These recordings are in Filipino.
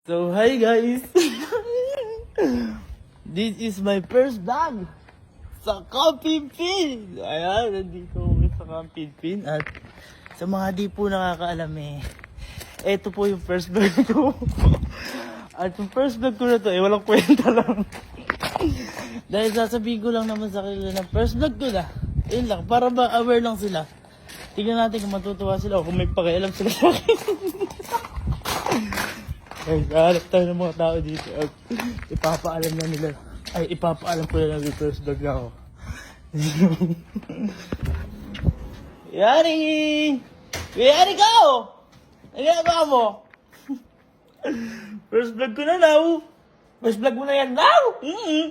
So, hi guys! This is my first vlog sa Kampinpin! Ayan, nandito kami sa Kampinpin at sa mga di po nakakaalam eto po yung first vlog ko. At yung first vlog ko na to, walang kwenta lang. Dahil sasabihin ko lang naman sa kanila na first vlog ko na. Yun lang, para ba aware lang sila. Tingnan natin kung matutuwa sila o kung may pakialam sila sa akin. Ay, hanap tayo ng mga tao dito at ipapaalam na nila. Ay, ipapaalam ko na lang yung first vlog na ako. Yari! Yari ka! Ano ginagawa mo? First vlog ko na now. First vlog mo na yan now?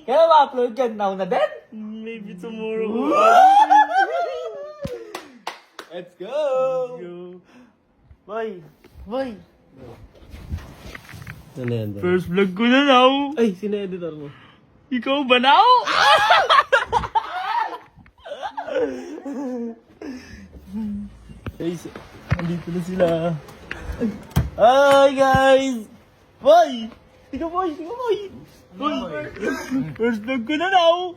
Kaya ma-upload yan now na din? Maybe tomorrow. Let's go! Let's go. Boy! Boy! Ano yan? First vlog ko na now. Ay, sino editor mo? Ikaw ba now? Guys, nandito na sila. Hi guys! Boy! Tika boy! Tika boy! Boy! First vlog ko na now!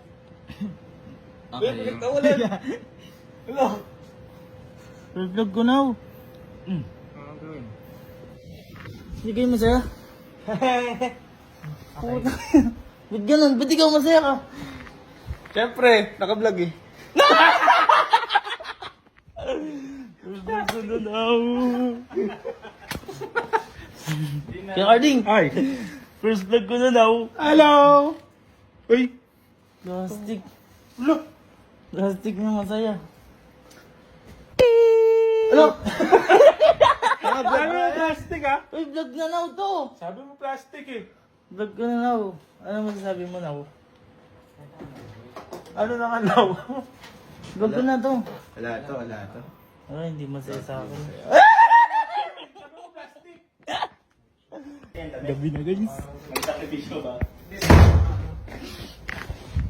Okay. Ulit! Ano? First vlog ko now! Hindi kayo masaya? Puta. Ba't ganun? Ba't ikaw masaya ka? Siyempre, naka-vlog eh. First vlog ko na now! Kaya Carding! Ay! First vlog ko na now! Hello! Uy! Plastic. Ulo! Plastic na masaya. Ano? Ano na plastic ah? Uy, vlog na now to! Sabi mo plastic eh. Vlog ko na now. Ano masasabi mo now? Ano na nga now? Vlog ko na to. Wala to. Ay, hindi masaya sa akin. Gabi na guys. Mag-sacrifice ba?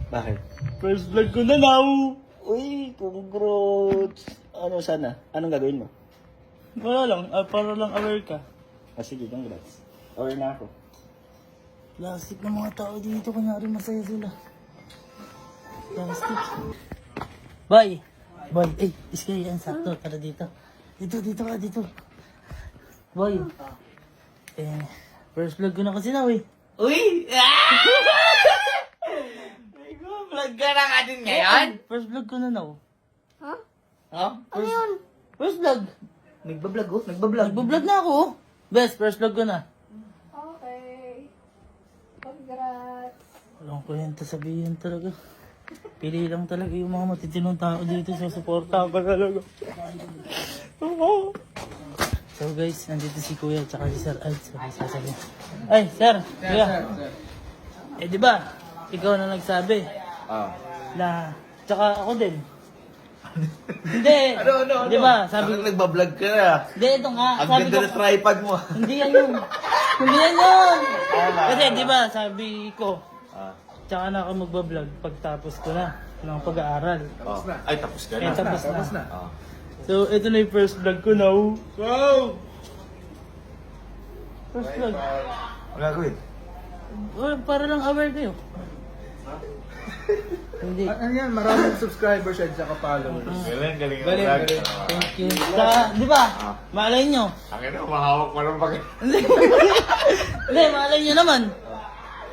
Bakit? First vlog ko na now! Uy, congrats! Ano sana? Anong gagawin mo? Wala lang, para lang aware ka. Sige, congrats. Aware na ako. Plastic ng mga tao dito, kunyari masaya sila. Plastic. Boy! Boy, iskay yan, sakto, tara dito. Dito ka, dito. Boy! First vlog ko na kasi now Uy! Vlog ka na nga din ngayon? First vlog ko na now. Ha? Ano yun? First vlog. Nagbablog oh? Nagbablog? Nagbablog na ako. Best, first vlog ko na. Okay. Congrats. Walang kwenta sabihin talaga. Pili lang talaga yung mga matitinong tao dito sa suporta pa talaga. Oo. So guys, nandito si Kuya at si Sir Ald. Sabi. Ay, Sir! Kuya! Di ba? Ikaw na nagsabi. Na, tsaka ako din. Hindi. Ano? Di ba? Sabi Bakit nagbablog ka na? Hindi, ito nga. Ang Sabi ganda ko, na tripod mo. hindi yan yun. Hindi yan yun. Kasi di ba, sabi ko, tsaka na ako magbablog pagtapos ko na ng pag-aaral. Ay, tapos ka na. Tapos na. Oh. So, ito na yung first vlog ko now. Go! First vlog. Ano gagawin? Well, para lang aware kayo. Hindi. Ano yan? Maraming subscribers at saka followers. Galing. Galing. Thank you. Di ba? Malay nyo. Akin na, mahawak mo lang bakit. Hindi, malay nyo naman.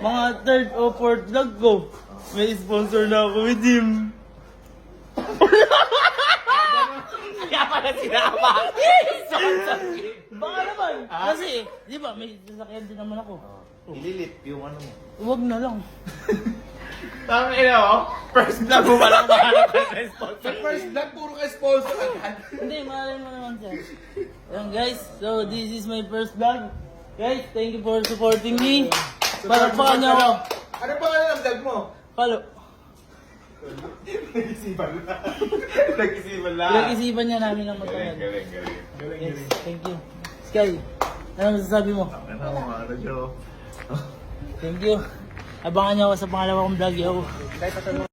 Mga third o fourth vlog ko. May sponsor na ako with him. Kaya pala sinama. Baka naman. Kasi, di ba, may sasakyan din naman ako. Ililip yung ano mo. Huwag na lang. Tama ina mo? First vlog mo palang mahanap ka sa sponsor. First vlog, puro ka sponsor agad. Hindi, malay mo naman sir. Ayan guys, so this is my first vlog. Guys, thank you for supporting me. Palakpakan niyo ako. Ano pa ng vlog mo? Follow. Nag-isipan lang. Nag-isipan lang. Pinag-isipan niya namin ng matagal. Galing. Yes, thank you. Sky, ano masasabi mo? Ano mo, ano Thank you. Abangan niyo ako sa pangalawa kong vlog, yo.